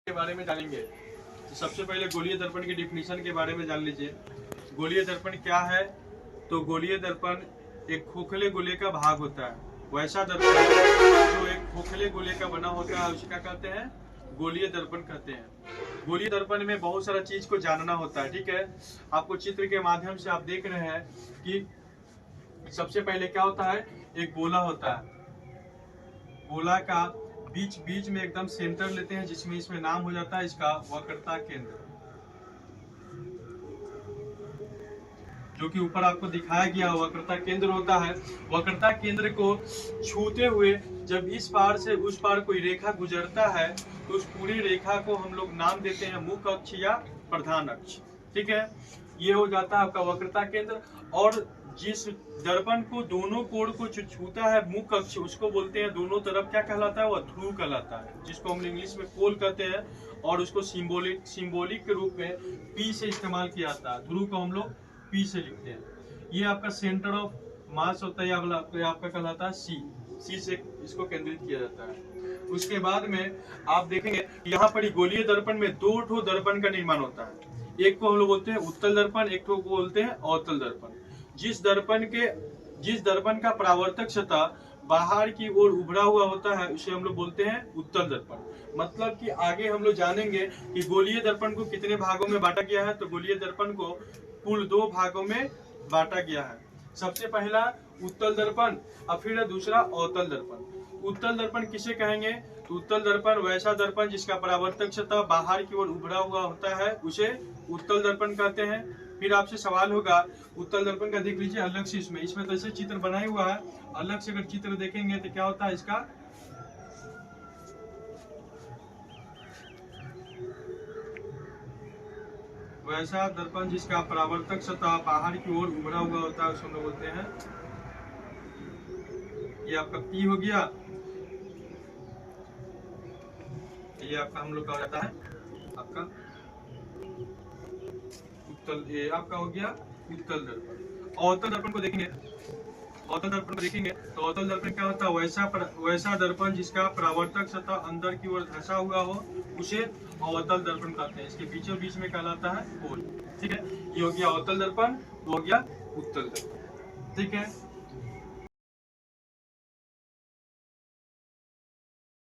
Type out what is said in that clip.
के बारे में जानेंगे। तो सबसे पहले गोलीय दर्पण की डिफिनीशन के बारे में जान लीजिए। गोलीय दर्पण क्या है? तो गोलीय दर्पण एक खोखले गोले का भाग होता है। वैसा दर्पण जो एक खोखले गोले का बना होता है उसे क्या कहते हैं? गोलीय दर्पण कहते हैं। गोलीय दर्पण में बहुत सारा चीज को जानना होता है, ठीक है। आपको चित्र के माध्यम से आप देख रहे हैं कि सबसे पहले क्या होता है, एक गोला होता है। गोला का बीच बीच में एकदम सेंटर लेते हैं, जिसमें इसमें नाम हो जाता है इसका वक्रता केंद्र, जो कि ऊपर आपको दिखाया गया वक्रता केंद्र होता है। वक्रता केंद्र को छूते हुए जब इस पार से उस पार कोई रेखा गुजरता है तो उस पूरी रेखा को हम लोग नाम देते हैं मुख्य अक्ष या प्रधान अक्ष, ठीक है। ये हो जाता है आपका वक्रता केंद्र। और जिस दर्पण को दोनों कोण को छूता है मुख्य अक्ष, उसको बोलते हैं दोनों तरफ क्या कहलाता है, वह ध्रुव कहलाता है, जिसको हम इंग्लिश में पोल कहते हैं। और उसको सिंबॉलिक के रूप में पी से इस्तेमाल किया जाता है। ध्रुव को हम लोग पी से लिखते हैं। ये आपका सेंटर ऑफ मास होता है, आपका कहलाता है सी से इसको केंद्रित किया जाता है। उसके बाद में आप देखेंगे यहाँ पर गोलीय दर्पण में दो ठो दर्पण का निर्माण होता है। एक को हम लोग बोलते हैं उत्तल दर्पण, एक को बोलते हैं अवतल दर्पण। जिस दर्पण का परावर्तक सतह बाहर की ओर उभरा हुआ होता है उसे हम लोग बोलते हैं उत्तल दर्पण। मतलब कि आगे हम लोग जानेंगे कि गोलीय दर्पण को कितने भागों में बांटा गया है। तो गोलीय दर्पण को कुल 2 भागों में बांटा गया है। सबसे पहला उत्तल दर्पण और फिर दूसरा अवतल दर्पण। उत्तल दर्पण किसे कहेंगे? तो उत्तल दर्पण वैसा दर्पण जिसका परावर्तक सतह बाहर की ओर उभरा हुआ होता है उसे उत्तल दर्पण कहते हैं। फिर आपसे सवाल होगा उत्तल दर्पण का देख लीजिए अलग से, इसमें तो ऐसे चित्र बनाया हुआ है, अलग से अगर चित्र देखेंगे तो क्या होता है इसका, वैसा दर्पण जिसका परावर्तक सतह बाहर की ओर उभरा हुआ होता है उसे हम लोग बोलते हैं, ये आपका पी हो गया, ये आपका हम लोग का हो जाता है आपका उत्तल, ये आपका हो गया उत्तल दर्पण। अवतल दर्पण को देखेंगे, तो अवतल दर्पण क्या होता है, वैसा दर्पण जिसका परावर्तक सतह अंदर की ओर धंसा हुआ हो उसे अवतल दर्पण कहते हैं। इसके बीचों बीच में कहलाता है पोल, ठीक है। ये हो गया अवतल दर्पण, हो गया उत्तल दर्पण, ठीक है।